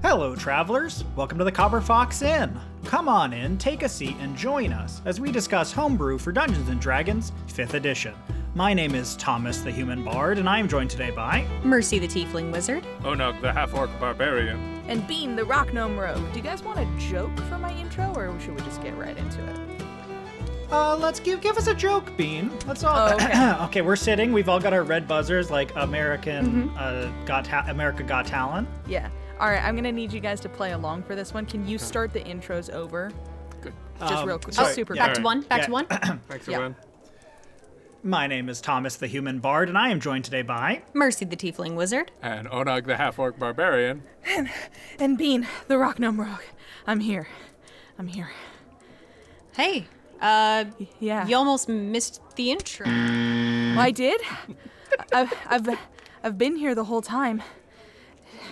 Hello, travelers. Welcome to the Copper Fox Inn. Come on in, take a seat, and join us as we discuss Homebrew for Dungeons & Dragons 5th edition. My name is Thomas the Human Bard, and I am joined today by... Mercy the Tiefling Wizard. Onog the Half-Orc Barbarian. And Bean the Rock Gnome Rogue. Do you guys want a joke for my intro, or should we just get right into it? Let's give us a joke, Bean. Let's all... Oh, okay. Okay, we're sitting. We've all got our red buzzers like America Got Talent. Yeah. All right, I'm going to need you guys to play along for this one. Can you start the intros over? Good. Just real quick. sorry, Just super yeah. Back to one. Back to one. Thanks, Yeah. everyone. My name is Thomas the Human Bard, and I am joined today by... Mercy the Tiefling Wizard. And Onog the Half-Orc Barbarian. And Bean the Rock Gnome Rogue. I'm here. Hey, Yeah. you almost missed the intro. Well, I did. I've been here the whole time.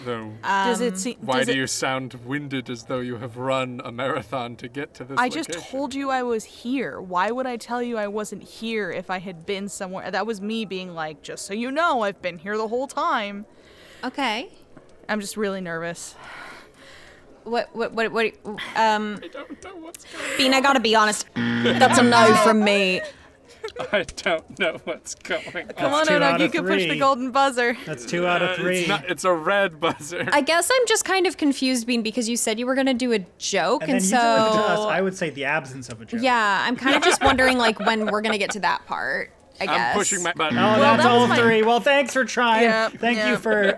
Though, Does it seem? why do you sound winded as though you have run a marathon to get to this I location? just told you I was here. Why would I tell you I wasn't here if I had been somewhere? That was me being like, just so you know, I've been here the whole time. Okay. I'm just really nervous. What, I don't know what's going Bean, I gotta be honest. That's a no from me. on. I don't know what's going on. Come on, 2 out Onog, you of can push 3. the golden buzzer. That's 2 out of 3. It's a red buzzer. I guess I'm just kind of confused, Bean, because you said you were gonna do a joke, And then and you so... delivered to us, I would say the absence of a joke. Yeah, I'm kind of just wondering, like, when we're gonna get to that part, I guess. I'm pushing my button. Oh, Well, that's that was all my- 3. Well, thanks for trying. Yeah, Thank yeah. you for...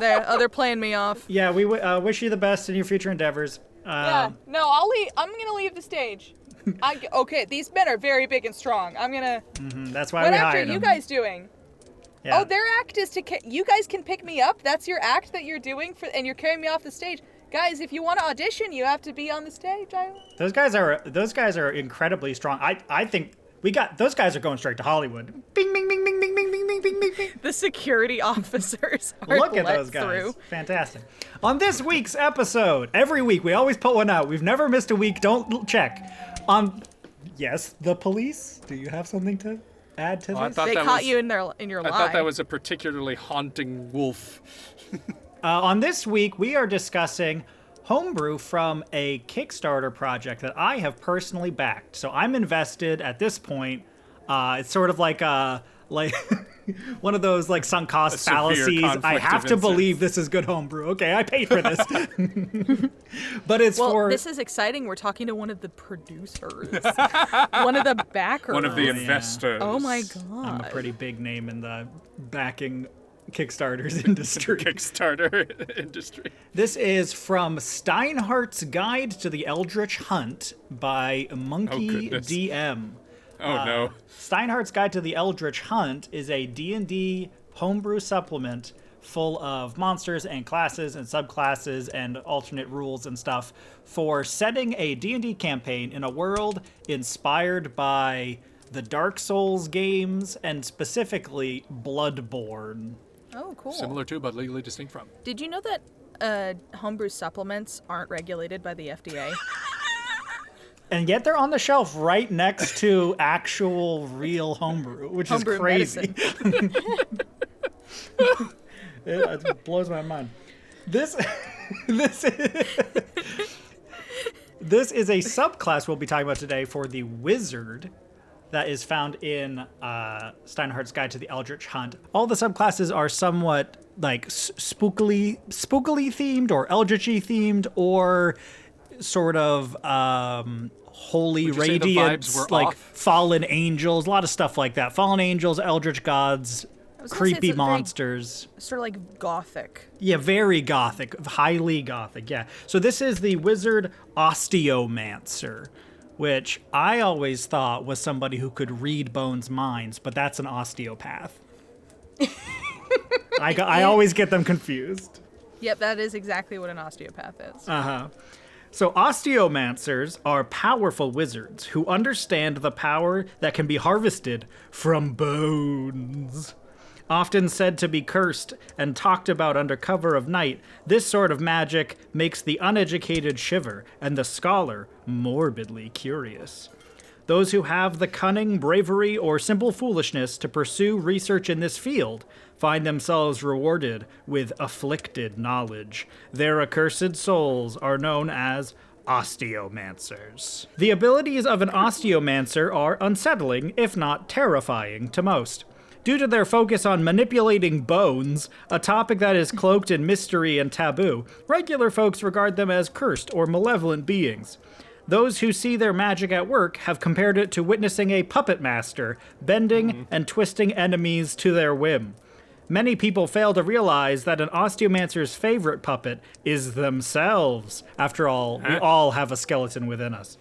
They're playing me off. Yeah, we wish you the best in your future endeavors. No, I'll leave. I'm gonna leave the stage. Okay, these men are very big and strong. I'm gonna. That's why What we act are hired you them. guys doing? Yeah. Oh, their act is to. You guys can pick me up. That's your act that you're doing and you're carrying me off the stage. Guys, if you want to audition, you have to be on the stage. Those guys are incredibly strong. I think those guys are going straight to Hollywood. Bing, bing, bing, bing, bing, bing, bing, bing, bing, bing, bing. The security officers are Look at let those guys. through. Fantastic. On this week's episode, every week we always put one out. We've never missed a week. Don't check. Yes, the police. Do you have something to add to I this? thought They that caught was- you in your lie. I thought that was a particularly haunting wolf. On this week, we are discussing Homebrew from a Kickstarter project that I have personally backed. So I'm invested at this point. It's sort of like one of those like sunk cost A severe fallacies. I conflict have of to interest. believe this is good homebrew. Okay, I paid for this. But it's Well, for this is exciting. We're talking to one of the producers, one of the backers. One of the yeah. investors. Oh my I'm god. a pretty big name in the backing Kickstarters industry. Kickstarter industry. This is from Steinhardt's Guide to the Eldritch Hunt by Monkey goodness. DM. Oh no. Steinhardt's Guide to the Eldritch Hunt is a D&D homebrew supplement full of monsters and classes and subclasses and alternate rules and stuff for setting a D&D campaign in a world inspired by the Dark Souls games and specifically Bloodborne. Oh, cool. Similar to, but legally distinct from. Did you know that homebrew supplements aren't regulated by the FDA? And yet they're on the shelf right next to actual real homebrew, which Homebrew is crazy. medicine. It blows my mind. This is a subclass we'll be talking about today for the wizard that is found in Steinhardt's Guide to the Eldritch Hunt. All the subclasses are somewhat like spookily themed or eldritchy themed or sort of holy Would you say the radiance, vibes were like off? fallen angels, a lot of stuff like that. Fallen angels, eldritch gods, was gonna say creepy it's a very- monsters. Sort of like gothic. Yeah, very gothic, highly gothic, yeah. So this is the wizard Osteomancer, which I always thought was somebody who could read bones' minds, but that's an osteopath. I always get them confused. Yep, that is exactly what an osteopath is. So osteomancers are powerful wizards who understand the power that can be harvested from bones. Often said to be cursed and talked about under cover of night, this sort of magic makes the uneducated shiver and the scholar morbidly curious. Those who have the cunning, bravery, or simple foolishness to pursue research in this field find themselves rewarded with afflicted knowledge. Their accursed souls are known as Osteomancers. The abilities of an Osteomancer are unsettling, if not terrifying, to most. Due to their focus on manipulating bones, a topic that is cloaked in mystery and taboo, regular folks regard them as cursed or malevolent beings. Those who see their magic at work have compared it to witnessing a puppet master bending and twisting enemies to their whim. Many people fail to realize that an Osteomancer's favorite puppet is themselves. After all, we all have a skeleton within us.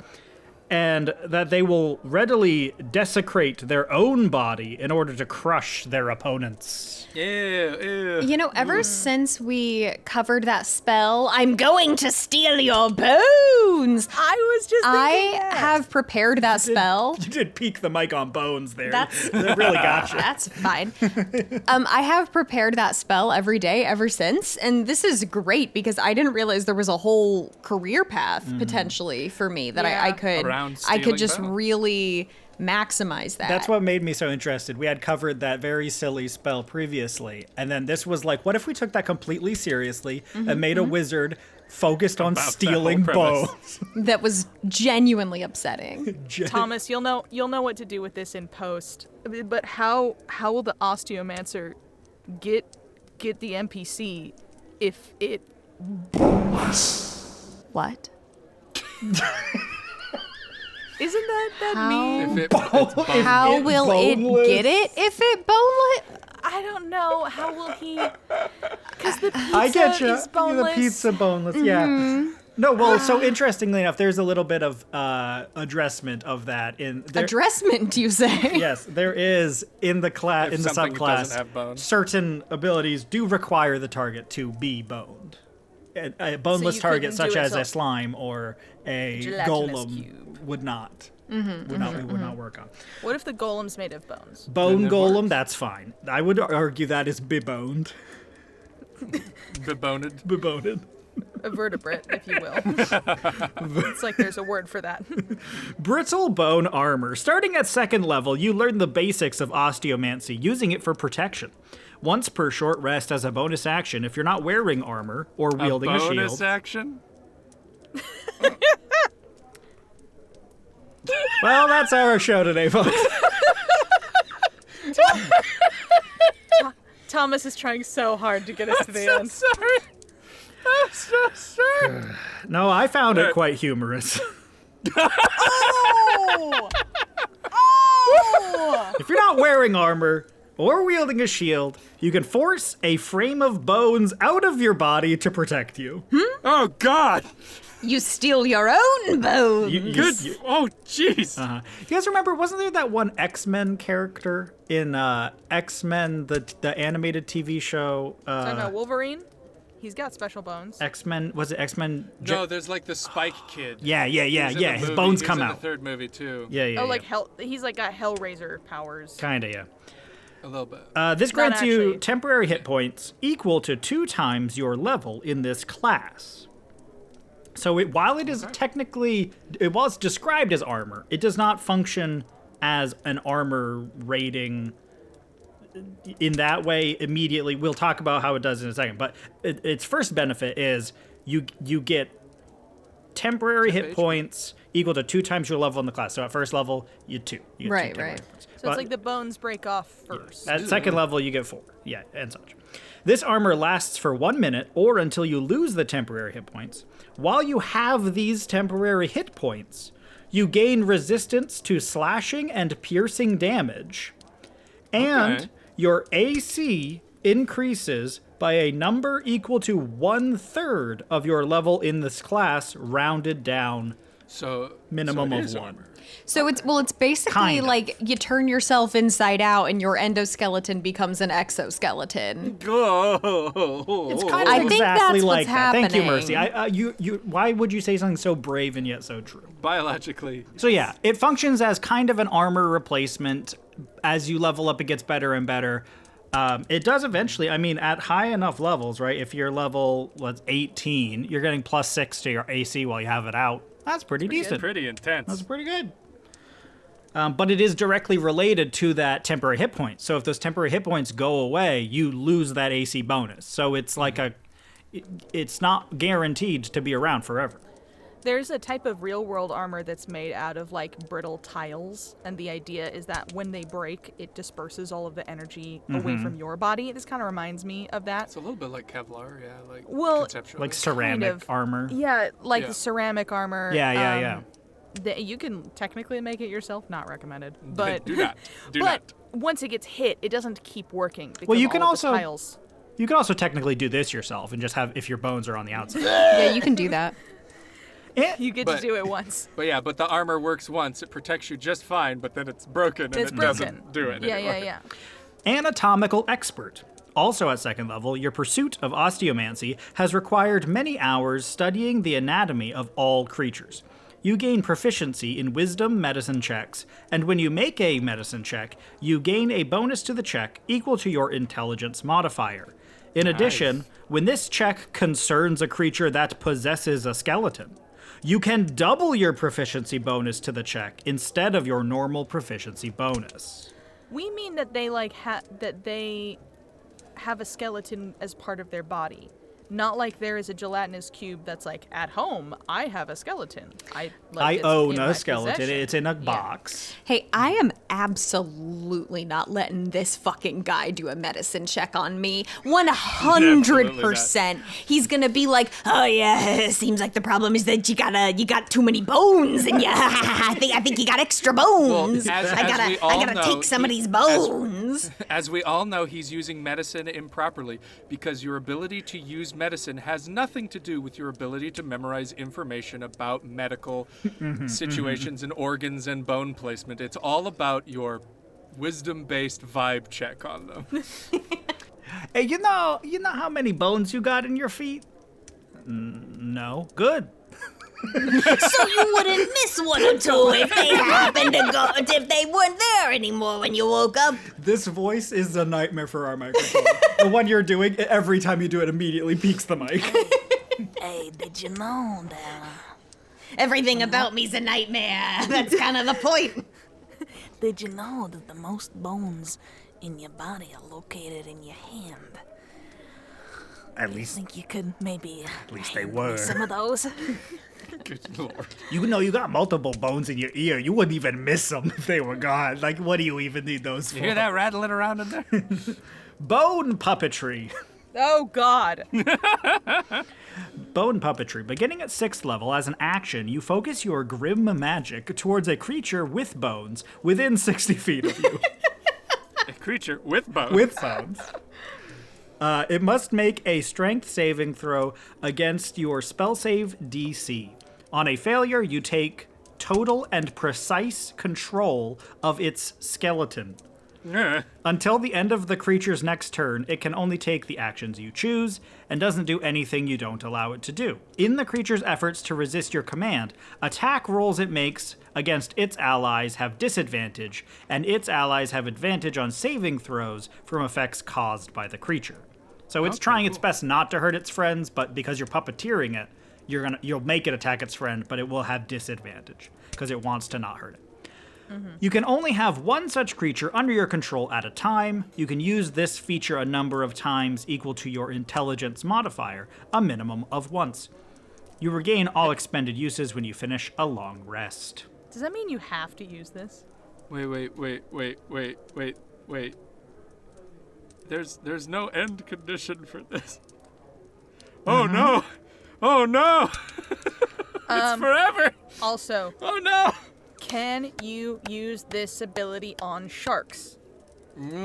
And that they will readily desecrate their own body in order to crush their opponents. Ew. You know, ever since we covered that spell, I'm going to steal your bones. I was just thinking that. have prepared that spell. You did peek the mic on bones there. That's- That really got you. That's fine. I have prepared that spell every day ever since, and this is great because I didn't realize there was a whole career path potentially for me that Yeah. I could Around just stealing bones. really maximize that. That's what made me so interested. We had covered that very silly spell previously, and then this was like, what if we took that completely seriously and made a wizard focused on About that stealing whole premise. bones? that was genuinely upsetting. Thomas, you'll know what to do with this in post. But how will the Osteomancer get the NPC if it What? isn't that How? mean? If it's bone- How it will boneless? it get it if it boneless? I don't know. How will he? Because the pizza I get you. is boneless. The pizza boneless, yeah. No, well, so interestingly enough, there's a little bit of addressment of that in there. Addressment, you say? Yes, there is in the If in the something doesn't subclass. have bones. Certain abilities do require the target to be boned. A boneless you target, couldn't such do it as to- a slime or a Gelatinous golem, cube. would not. Would not work on. What if the golem's made of bones? Bone Then it golem, works. that's fine. I would argue that is beboned. Beboned. Beboned. A vertebrate, if you will. It's like there's a word for that. Brittle bone armor. Starting at 2nd level, you learn the basics of osteomancy, using it for protection. Once per short rest as a bonus action if you're not wearing armor or wielding a bonus shield. action? Well, that's our show today, folks. Thomas is trying so hard to get us to the So end. sorry. I'm so sorry. No, I found it quite humorous. Oh! Oh! If you're not wearing armor or wielding a shield, you can force a frame of bones out of your body to protect you. Oh, God. You steal your own bones. Good. Oh, jeez. You guys remember, wasn't there that one X-Men character in X-Men, the animated TV show? I don't know, Wolverine? He's got special bones. X-Men, was it X-Men? No, there's like the Spike Kid. Yeah. He was in the His movie. bones He was come in out. the 3rd movie, too. Yeah. Oh, like he's like got Hellraiser powers. Kinda, yeah. A little bit. This grants you actually. temporary hit points equal to 2 times your level in this class. So while it is technically, it was described as armor, it does not function as an armor rating in that way immediately. We'll talk about how it does in a second, but its first benefit is you get temporary hit HP. points equal to 2 times your level in the class. So at first level, you get 2. You get Right, 2 temporary right. hit points. So it's like the bones break off first. At 2nd level, you get 4. Yeah, and such. This armor lasts for 1 minute or until you lose the temporary hit points. While you have these temporary hit points, you gain resistance to slashing and piercing damage. And Okay. your AC increases by a number equal to 1/3 of your level in this class, rounded down. So Minimum so it of is 1. armor. So it's basically Kind of. like you turn yourself inside out and your endoskeleton becomes an exoskeleton. It's kind of I think exactly that's like what's that. Thank you, Mercy. happening. Why would you say something so brave and yet so true? Biologically. So yeah, it functions as kind of an armor replacement. As you level up, it gets better and better. It does eventually. I mean, at high enough levels, right? If you're level 18, you're getting +6 to your AC while you have it out. That's pretty decent. Pretty intense. That's pretty good. But it is directly related to that temporary hit point. So if those temporary hit points go away, you lose that AC bonus. So it's like it's not guaranteed to be around forever. There's a type of real-world armor that's made out of, like, brittle tiles, and the idea is that when they break, it disperses all of the energy away from your body. This kind of reminds me of that. It's a little bit like Kevlar, yeah, like Well, conceptually. Like ceramic armor. Yeah, like Yeah. the ceramic armor. Yeah. You can technically make it yourself, not recommended. But do not. Do but not. once it gets hit, it doesn't keep working because Well, you all can of also- the tiles. You can also technically do this yourself and just have if your bones are on the outside. Yeah, you can do that. You get But- to do it once. But the armor works once. It protects you just fine, but then it's broken and It's it broken. doesn't do it Yeah, anymore. yeah. Anatomical expert. Also at second level, your pursuit of osteomancy has required many hours studying the anatomy of all creatures. You gain proficiency in wisdom medicine checks, and when you make a medicine check, you gain a bonus to the check equal to your intelligence modifier. In addition, when this check concerns a creature that possesses a skeleton, you can double your proficiency bonus to the check instead of your normal proficiency bonus. We mean that they they have a skeleton as part of their body. Not like there is a gelatinous cube that's like, at home, I have a skeleton. I it's own in a my skeleton. possession. It's in a box. Hey, I am absolutely not letting this fucking guy do a medicine check on me. 100%. He's gonna be like, oh yeah, seems like the problem is that you got too many bones, and I think you got extra bones. Well, as I we all gotta know, take some of these bones. As we all know, he's using medicine improperly because your ability to use medicine has nothing to do with your ability to memorize information about medical situations and organs and bone placement. It's all about your wisdom-based vibe check on them. Hey, you know how many bones you got in your feet? No. Good. So you wouldn't miss one or two if they happened to go, if they weren't there anymore when you woke up. This voice is a nightmare for our microphone. The one you're doing, every time you do it, immediately peaks the mic. Hey, did you know that? Everything about me's a nightmare. That's kind of the point. Did you know that the most bones in your body are located in your hand? At You least think you could maybe they hand me were. some of those? Good lord. you know you got multiple bones in your ear. You wouldn't even miss them if they were gone. Like, what do you even need those for? You hear that rattling around in there? Bone puppetry. Oh, God. Bone puppetry. Beginning at 6th level, as an action, you focus your grim magic towards a creature with bones within 60 feet of you. A creature with bones. With bones. It must make a strength saving throw against your spell save DC. On a failure, you take total and precise control of its skeleton. Until the end of the creature's next turn, it can only take the actions you choose and doesn't do anything you don't allow it to do. In the creature's efforts to resist your command, attack rolls it makes against its allies have disadvantage, and its allies have advantage on saving throws from effects caused by the creature. So it's trying its best not to hurt its friends, but because you're puppeteering it, you'll make it attack its friend, but it will have disadvantage because it wants to not hurt it. You can only have one such creature under your control at a time. You can use this feature a number of times equal to your intelligence modifier, a minimum of once. You regain all expended uses when you finish a long rest. Does that mean you have to use this? Wait. There's no end condition for this. Oh no! Oh no! It's forever! Also, Oh no! can you use this ability on sharks?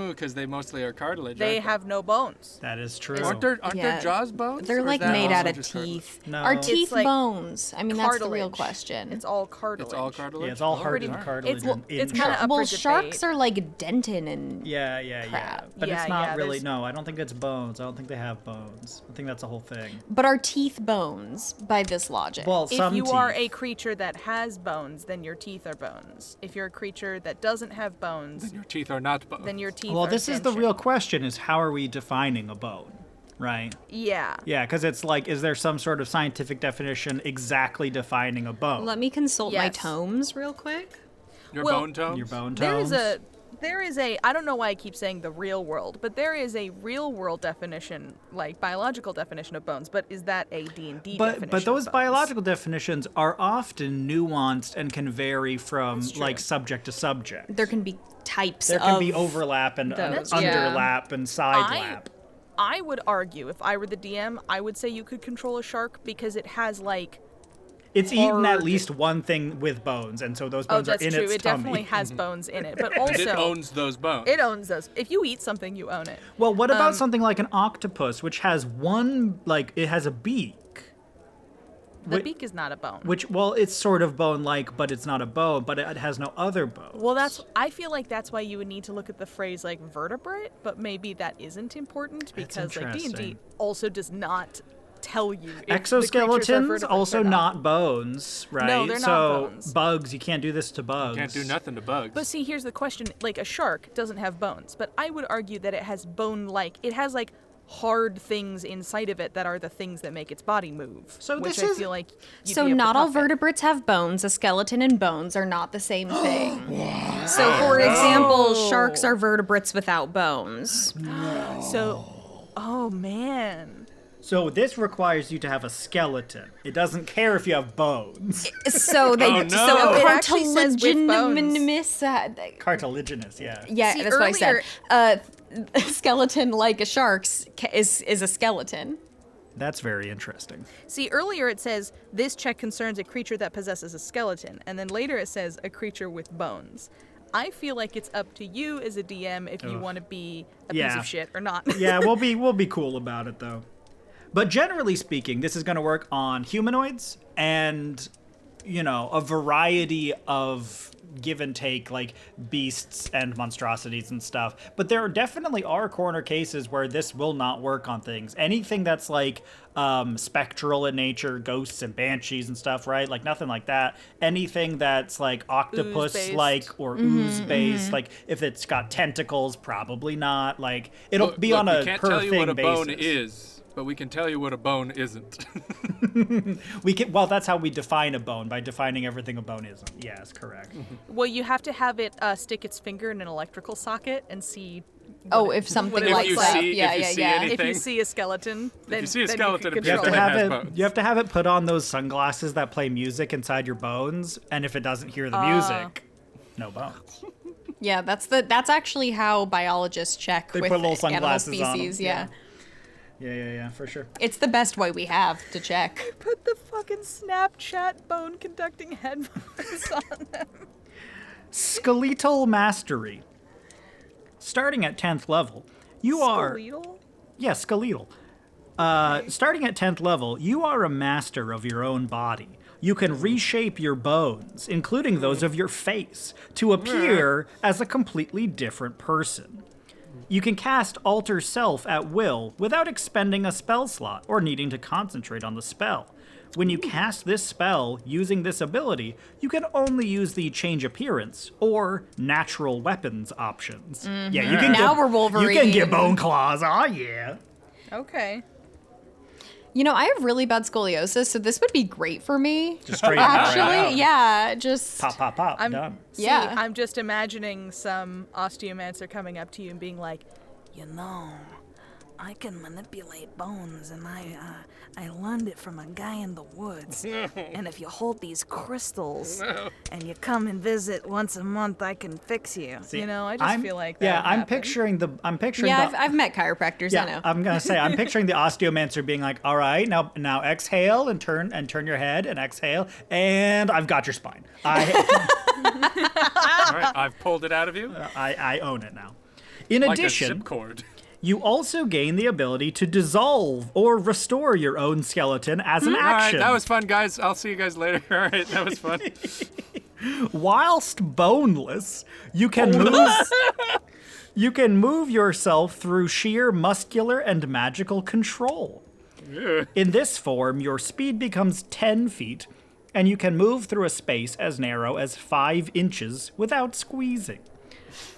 Because they mostly are cartilage. They aren't have no bones. That is true. Aren't their Yeah. jaws bones? They're Or is like that made also out of just cartilage? teeth. No. Are It's teeth like bones? I mean, that's the real Cartilage. question. It's all cartilage. It's all cartilage. Yeah, it's all Pretty hardened much. cartilage. It's in kind of shark. up Well, for sharks debate. are like dentin and Yeah. crap. But Yeah, it's not yeah, really. there's- No, I don't think it's bones. I don't think they have bones. I think that's the whole thing. But are teeth bones by this logic? Well, If some you are a teeth. creature that has bones, then your teeth are bones. If you're a creature that doesn't have bones, Your teeth are not bones. then your teeth Well, are this is the dentin. real question: is how are we defining a bone, right? Yeah. Yeah, because it's like, is there some sort of scientific definition exactly defining a bone? Let me consult my Yes. tomes real quick. Your Well, bone tones? Your bone There tones. is a I don't know why I keep saying the real world, but there is a real world definition, like biological definition of bones, but is that a D&D definition? But those of bones? biological definitions are often nuanced and can vary from That's true. like subject to subject. There can be types There of can be overlap and those, underlap and sidelap. I would argue, if I were the DM, I would say you could control a shark because it has like It's eaten at hard- least one thing with bones, and so those oh, bones are that's in true. its It tummy. definitely has bones in it, but And also it owns those bones. it owns those. If you eat something, you own it. Well, what about something like an octopus, which has one, like, it has a beak? The beak is not a bone. Which, well, it's sort of bone-like, but it's not a bone, but it has no other bones. Well, I feel like that's why you would need to look at the phrase like vertebrate, but maybe that isn't important because like D&D interesting. also does not tell you if the creatures are Exoskeletons vertebrates also or not bones, right? No, they're not so bones. bugs, you can't do this to bugs. Can't do nothing to bugs. But see, here's the question: like a shark doesn't have bones, but I would argue that it has bone-like. It has like hard things inside of it that are the things that make its body move. So which this I is- feel like you'd So be able to not all puff it. vertebrates have bones. A skeleton and bones are not the same thing. So for example, sharks are vertebrates without bones. So, oh man. So this requires you to have a skeleton. It doesn't care if you have bones. So they Oh, no. so It actually says with bones. cartilaginous. Cartilaginous, yeah. Yeah, See, that's what I said. earlier- A skeleton like a shark's is a skeleton. That's very interesting. See, earlier it says this check concerns a creature that possesses a skeleton, and then later it says a creature with bones. I feel like it's up to you as a DM if you want to be a piece Yeah. of shit or not. Yeah, we'll be cool about it though. But generally speaking, this is going to work on humanoids and, you know, a variety of give and take, like beasts and monstrosities and stuff. But there definitely are corner cases where this will not work on things. Anything that's like spectral in nature, ghosts and banshees and stuff, right? Like nothing like that. Anything that's like octopus-like or ooze-based, like if it's got tentacles, probably not. Like it'll be on a we can't per tell you thing what a bone basis. is, but we can tell you what a bone isn't. We can, well, that's how we define a bone, by defining everything a bone isn't. Yes, correct. Well, you have to have it stick its finger in an electrical socket and see. Oh, if something it lights you up. see- yeah, if you yeah, see yeah. any- If you Anything. see a skeleton, then you see a then skeleton, you it can You have Sure, to it have has it. bones. You have to have it put on those sunglasses that play music inside your bones, and if it doesn't hear the music, no bones. Yeah, that's actually how biologists check They with put little animal sunglasses on 'em, species. yeah. Yeah, for sure. It's the best way we have to check. put the fucking Snapchat bone conducting headphones on them. Skeletal mastery. Starting at 10th level, you are Skeletal? skeletal. Starting at 10th level, you are a master of your own body. You can reshape your bones, including those of your face, to appear as a completely different person. You can cast Alter Self at will without expending a spell slot or needing to concentrate on the spell. When you cast this spell using this ability, you can only use the change appearance or natural weapons options. Yeah, you can Now get, we're Wolverine. You can get bone claws. Oh yeah. Okay. You know, I have really bad scoliosis, so this would be great for me. Just straighten that right Actually, out. yeah, just Pop, pop, pop. Done. See, Yeah. I'm just imagining some Osteomancer coming up to you and being like, You know, I can manipulate bones, and I learned it from a guy in the woods. And if you hold these crystals and you come and visit once a month, I can fix you. See, you know, I just feel like that yeah, would I'm happen. picturing yeah. the I've met chiropractors. I know. yeah, I'm gonna say I'm picturing the Osteomancer being like, all right, now exhale and turn your head and exhale, and I've got your spine. All right, I've pulled it out of you I own it now. In like a addition, zipcord. you also gain the ability to dissolve or restore your own skeleton as an All right, action. that was fun, guys. I'll see you guys later. All right, that was fun. Whilst boneless, you can move. You can move yourself through sheer muscular and magical control. In this form, your speed becomes 10 feet, and you can move through a space as narrow as 5 inches without squeezing.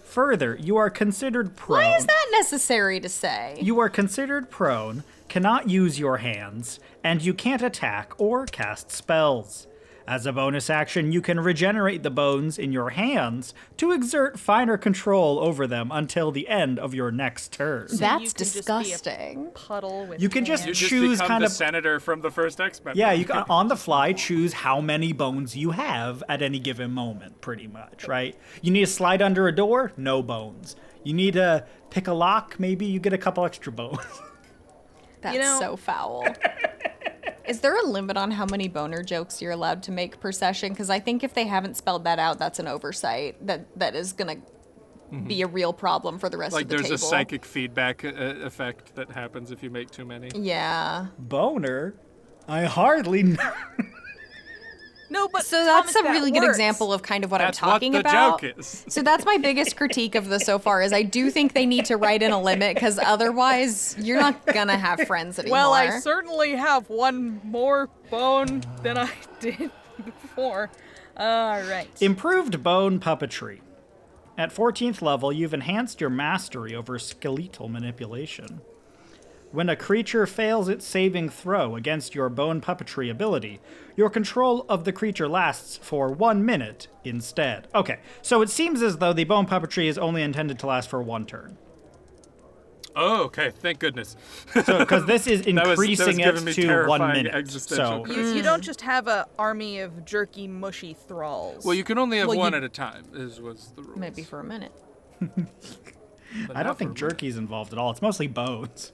Further, you are considered prone. Why is that necessary to say? You are considered prone, cannot use your hands, and you can't attack or cast spells. As a bonus action, you can regenerate the bones in your hands to exert finer control over them until the end of your next turn. You That's can just be a disgusting. puddle with You can just You just choose become kind the of senator from the first X-Men. yeah, you can on the fly choose how many bones you have at any given moment, pretty much, right? You need to slide under a door, no bones. You need to pick a lock, maybe you get a couple extra bones. That's You know- so foul. Is there a limit on how many boner jokes you're allowed to make per session? Because I think if they haven't spelled that out, that's an oversight. That is gonna be a real problem for the rest Like of the there's table. a psychic feedback effect that happens if you make too many. Yeah. Boner? I hardly know. No, but So that's Thomas, a really that good works. example of kind of what That's I'm talking what the about. joke is. So that's my biggest critique of this so far is I do think they need to write in a limit because otherwise you're not gonna have friends anymore. Well, I certainly have one more bone than I did before. All right. Improved bone puppetry. At 14th level, you've enhanced your mastery over skeletal manipulation. When a creature fails its saving throw against your bone puppetry ability, your control of the creature lasts for 1 minute instead. Okay, so it seems as though the bone puppetry is only intended to last for 1 turn. Oh, okay. Thank goodness. So, because this is That was increasing giving it me to 1 terrifying minute. existential So, You don't just have an army of jerky, mushy thralls. Well, you can only have Well, one you- at a time. Was the rules. maybe for a minute. But I not don't think for a jerky's involved at all. It's mostly bones.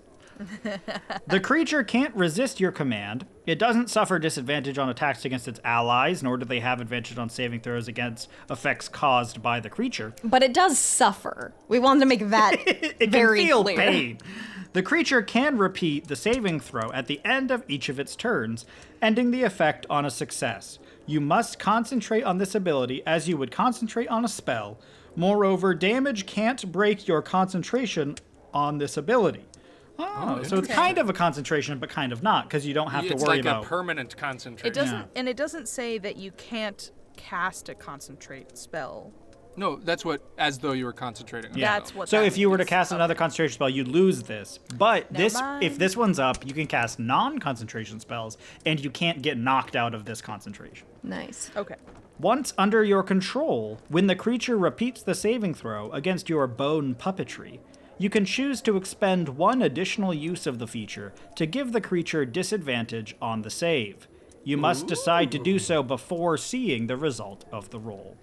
The creature can't resist your command. It doesn't suffer disadvantage on attacks against its allies, nor do they have advantage on saving throws against effects caused by the creature. But it does suffer. We wanted to make that It very can feel clear. pain. The creature can repeat the saving throw at the end of each of its turns, ending the effect on a success. You must concentrate on this ability as you would concentrate on a spell. Moreover, damage can't break your concentration on this ability. Oh, so it's kind of a concentration, but kind of not, because you don't have to It's worry like about. a permanent concentration. it doesn't, Yeah. and it doesn't say that you can't cast a concentrate spell. No, that's what, as though you were concentrating on Yeah. That's what So that if you were to means. cast another concentration spell, you'd lose this. But Never this, mind. if this one's up, you can cast non-concentration spells, and you can't get knocked out of this concentration. Nice. Okay. Once under your control, when the creature repeats the saving throw against your bone puppetry, you can choose to expend 1 additional use of the feature to give the creature disadvantage on the save. You must decide to do so before seeing the result of the roll.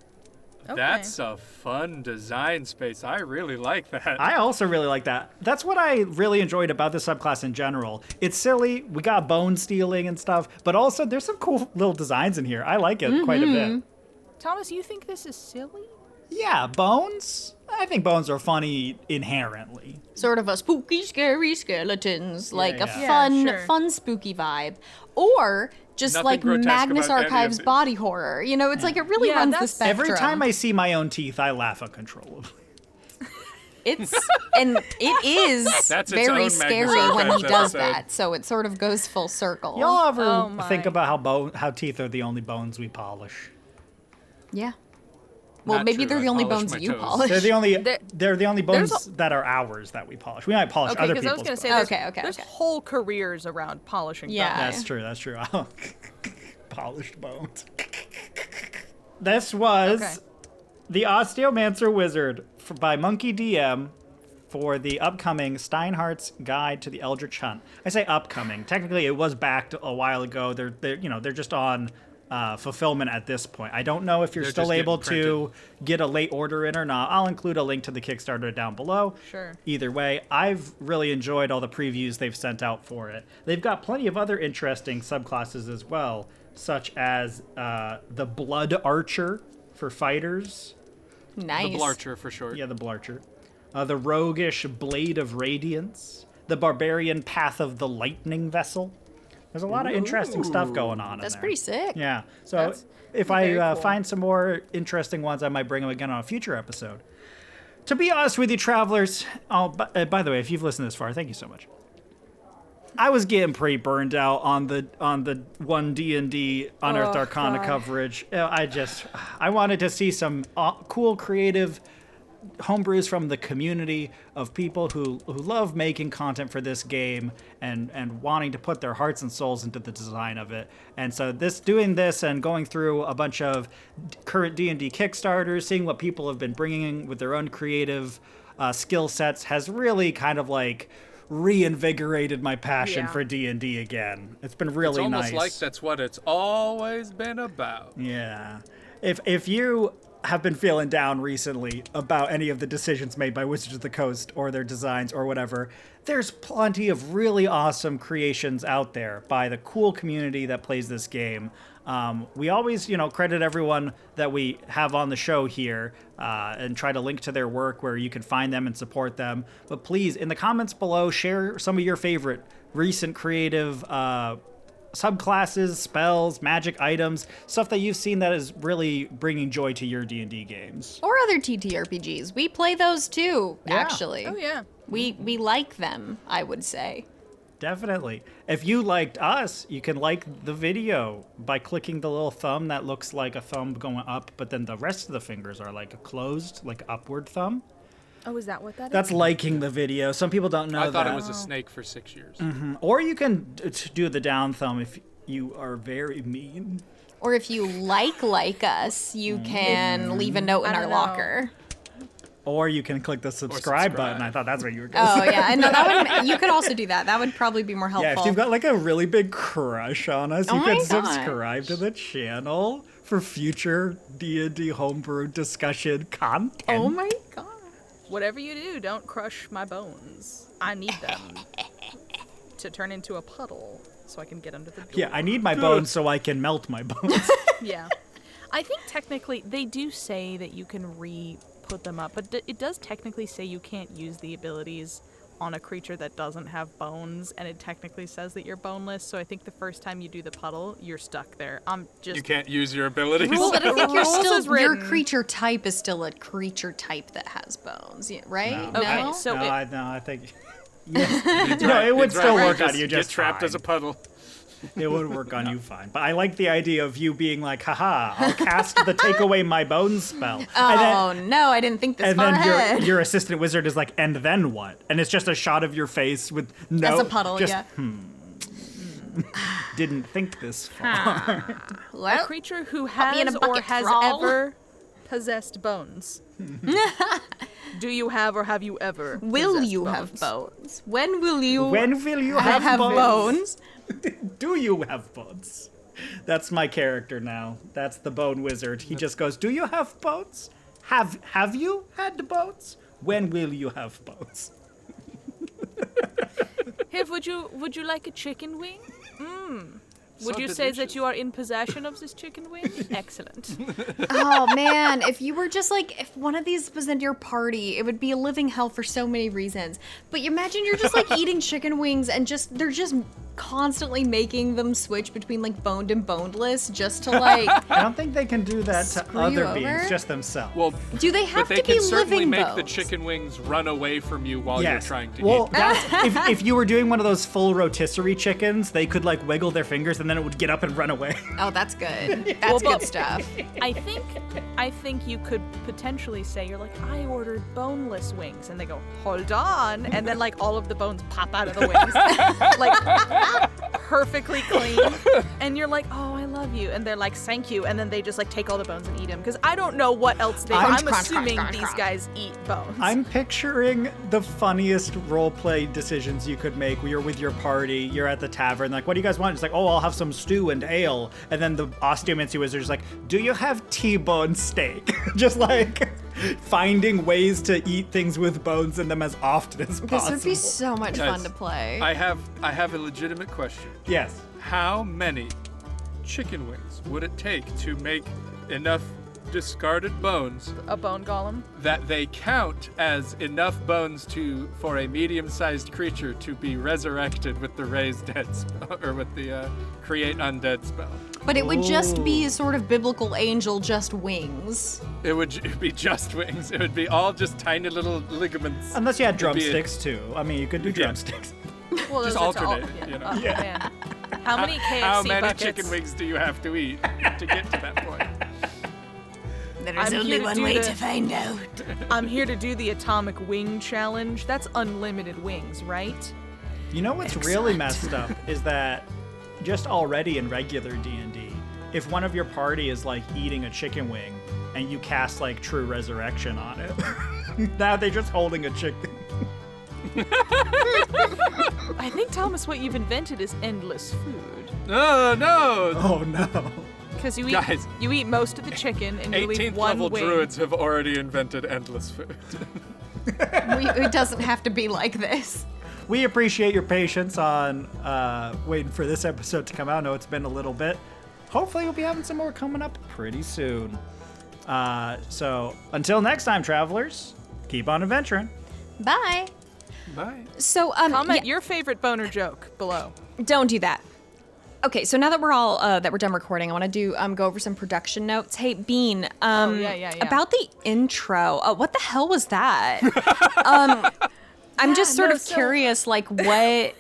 Okay. That's a fun design space. I really like that. I also really like that. That's what I really enjoyed about this subclass in general. It's silly, we got bone stealing and stuff, but also there's some cool little designs in here. I like it quite a bit. Thomas, you think this is silly? Yeah, bones? I think bones are funny inherently. Sort of a spooky, scary skeletons, like a yeah. fun, Yeah, sure. fun spooky vibe, or just Nothing like grotesque Magnus about any of Archives these. body horror. You know, it's like it really Yeah, runs the that's- spectrum. Every time I see my own teeth, I laugh uncontrollably. It's and it is That's its very own Magnus scary when he Archives does episode. that. So it sort of goes full circle. Y'all ever Oh my. think about how teeth are the only bones we polish? Yeah. Well, Not maybe true, they're I the only polish bones my you toes. polish. They're the only bones there's that are ours that we polish. We might polish Okay, other because I people's was going to say bones. there's, Okay, there's okay. whole careers around polishing Yeah. bones. That's true. Polished bones. This was Okay. the Osteomancer Wizard by Monkey DM for the upcoming Steinhardt's Guide to the Eldritch Hunt. I say upcoming. Technically, it was backed a while ago. They're just on fulfillment at this point. I don't know if you're They're still just able getting to get a late order in or not. I'll include a link to the Kickstarter down below. Sure. Either way, I've really enjoyed all the previews they've sent out for it. They've got plenty of other interesting subclasses as well, such as the Blood Archer for fighters. Nice. The Blarcher for short. Yeah, the Blarcher. The Roguish Blade of Radiance. The Barbarian Path of the Lightning Vessel. There's a lot of interesting stuff going on in That's there. pretty sick. Yeah. So That's if very I cool. find some more interesting ones, I might bring them again on a future episode. To be honest with you, travelers, by the way, if you've listened this far, thank you so much. I was getting pretty burned out on the one D&D Unearthed Oh, Arcana God. coverage. I wanted to see some cool, creative homebrews from the community of people who love making content for this game and wanting to put their hearts and souls into the design of it. And so doing this and going through a bunch of current D&D Kickstarters, seeing what people have been bringing with their own creative skill sets has really kind of like reinvigorated my passion for D&D again. It's been really nice. It's almost like that's what it's always been about. Yeah. If you have been feeling down recently about any of the decisions made by Wizards of the Coast or their designs or whatever, there's plenty of really awesome creations out there by the cool community that plays this game. We always, credit everyone that we have on the show here and try to link to their work where you can find them and support them. But please, in the comments below, share some of your favorite recent creative subclasses, spells, magic items, stuff that you've seen that is really bringing joy to your D&D games. Or other TTRPGs. We play those too, actually. Oh, yeah. We like them, I would say. Definitely. If you liked us, you can like the video by clicking the little thumb that looks like a thumb going up, but then the rest of the fingers are like a closed, like upward thumb. Oh, is that what that is? That's liking the video. Some people don't know that. I thought it was a snake for 6 years. Mm-hmm. Or you can do the down thumb if you are very mean. Or if you like us, you can leave a note in our locker. Or you can click the subscribe button. I thought that's what you were going to say. Oh, yeah. No, you could also do that. That would probably be more helpful. Yeah, if you've got like a really big crush on us, you can subscribe to the channel for future D&D homebrew discussion content. Oh my god. Whatever you do, don't crush my bones. I need them to turn into a puddle so I can get under the door. Yeah, I need my bones so I can melt my bones. Yeah. I think technically they do say that you can re-put them up, but it does technically say you can't use the abilities on a creature that doesn't have bones, and it technically says that you're boneless, so I think the first time you do the puddle, you're stuck there. You can't use your abilities. Well, but I think your written. creature type is still a creature type that has bones, right? No. Okay, No? so I think... Yeah. It would still work on you just get trapped fine. as a puddle. It would work on you fine. But I like the idea of you being like, haha, I'll cast the take away my bones spell. Oh, no, I didn't think this far ahead. And then your assistant wizard is like, and then what? And it's just a shot of your face with no... As a puddle, just, yeah. Didn't think this far. A creature who me in a has or bucket, has thrall. ever possessed bones. Do you have or have you ever? Will possessed you have bones? When will you have bones? Do you have bones? That's my character now. That's the bone wizard. He just goes, do you have bones? Have you had bones? When will you have bones? Hiv, would you like a chicken wing? Would you say that delicious. you are in possession of this chicken wing? Excellent. Oh man, if you were just like, if one of these was in your party, it would be a living hell for so many reasons. But you imagine you're just like eating chicken wings and they're just constantly making them switch between like boned and boneless just to like. I don't think they can do that to Screw other you beings, over? just themselves. Well, Do they have but they to be can certainly living make bones? the chicken wings run away from you while you're trying to well, eat them. that's, if you were doing one of those full rotisserie chickens, they could like wiggle their fingers and then it would get up and run away. Oh, that's good. That's good stuff. I think you could potentially say you're like, I ordered boneless wings, and they go, hold on, and then like all of the bones pop out of the wings, like perfectly clean, and you're like, oh, I love you, and they're like, thank you, and then they just like take all the bones and eat them, because I don't know what else they. I'm assuming these guys eat bones. I'm picturing the funniest roleplay decisions you could make. You're with your party, you're at the tavern, like, what do you guys want? It's like, oh, I'll have some stew and ale. And then the Osteomancer wizard is like, do you have T-bone steak? Just like finding ways to eat things with bones in them as often as possible. This would be so much fun Guys, to play. I have a legitimate question. Yes. How many chicken wings would it take to make enough discarded bones A bone golem. that they count as enough bones for a medium-sized creature to be resurrected with the raise dead spell, or with the create undead spell? But it would just be a sort of biblical angel, just wings. It would be just wings. It would be all just tiny little ligaments. Unless you had It'd be drumsticks too. I mean, you could do drumsticks. Well, Just those are all- alternate, you know. Oh, Yeah. man. How many KFC How many buckets? chicken wings do you have to eat to get to that point? There's only one way to find out. I'm here to do the atomic wing challenge. That's unlimited wings, right? You know what's really messed up is that just already in regular D&D, if one of your party is like eating a chicken wing and you cast like True Resurrection on it, now they're just holding a chicken. I think, Thomas, what you've invented is endless food. No, no. Oh no. Because you Guys. eat most of the chicken and you leave 18th one level wing. druids have already invented endless food. It doesn't have to be like this. We appreciate your patience on waiting for this episode to come out. I know it's been a little bit. Hopefully we'll be having some more coming up pretty soon. So until next time, travelers, keep on adventuring. Bye. Bye. So, Comment your favorite boner joke below. don't do that. Okay, so now that we're all that we're done recording, I want to go over some production notes. Hey, Bean. Yeah. About the intro. What the hell was that? I'm just sort of curious, like what.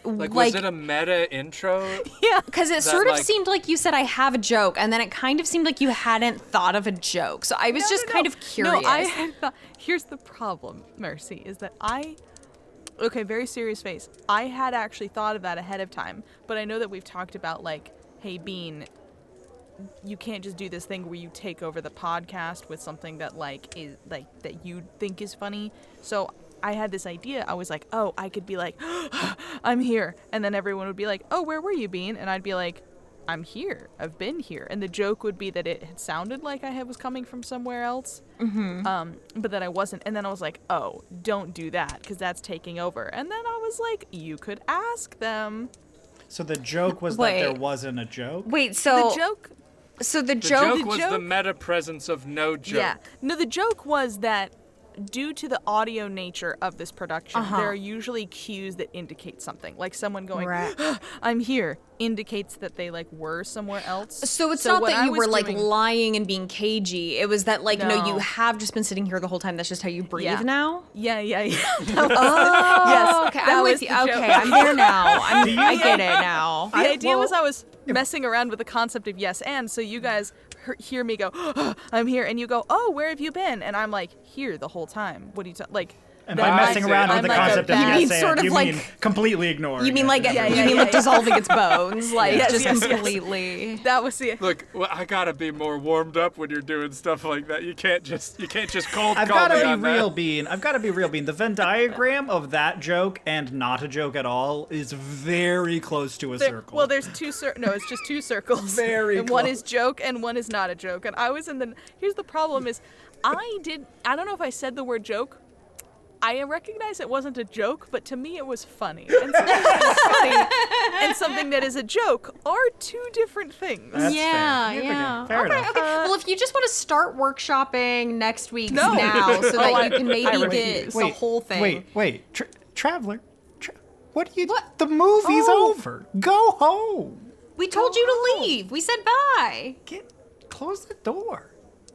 Like, was it a meta intro? Yeah, because it sort of like- seemed like you said I have a joke, and then it kind of seemed like you hadn't thought of a joke. So I was kind of curious. No, I had thought. Here's the problem, Mercy, is that okay, very serious face. I had actually thought of that ahead of time, but I know that we've talked about like, hey, Bean, you can't just do this thing where you take over the podcast with something that like is like that you think is funny. So I had this idea. I was like, oh, I could be like, I'm here. And then everyone would be like, oh, where were you, Bean? And I'd be like, I'm here. I've been here. And the joke would be that it had sounded like I was coming from somewhere else, but that I wasn't. And then I was like, oh, don't do that because that's taking over. And then I was like, you could ask them. So the joke was that there wasn't a joke? Wait, so The joke. So the The joke. joke was the meta presence of no joke. Yeah. No, the joke was that due to the audio nature of this production, there are usually cues that indicate something. Like someone going, Right. I'm here, indicates that they like were somewhere else. So it's not what that I you was were like doing- lying and being cagey. It was that like no, you No. have just been sitting here the whole time. That's just how you breathe Yeah. now. Yeah. Oh, Yes, okay. that I'm was with you. the joke. Okay, I'm there now. I get it now. The idea was I was messing around with the concept of yes and, so you guys hear me go, I'm here, and you go, oh, where have you been? And I'm like, here the whole time. What are you like? And then by messing I- around with I'm the like a concept of bad- You mean yes sort and, of you like- mean completely ignoring You mean it. like Yeah, you yeah, mean yeah, like yeah. dissolving its bones, like Yes, just yes, yes. completely. That was the Look, well, I gotta be more warmed up when you're doing stuff like that. You can't just cold I've call got me to on be real, that. Bean. I've got to be real, Bean. The Venn diagram of that joke and not a joke at all is very close to a circle. Well, there's two no, it's just two circles. Very and one close. is joke and one is not a joke. And I was in the here's the problem is I don't know if I said the word joke. I recognize it wasn't a joke, but to me it was funny. And something that is funny and something that is a joke are two different things. That's yeah, fair. yeah. Fair okay, enough. okay. Well, if you just want to start workshopping next week's No. now, so that Oh, you can I maybe refuse. get the whole thing. Wait. Traveler, what do you... The movie's over. Go home. We told you to leave. We said bye. Close the door.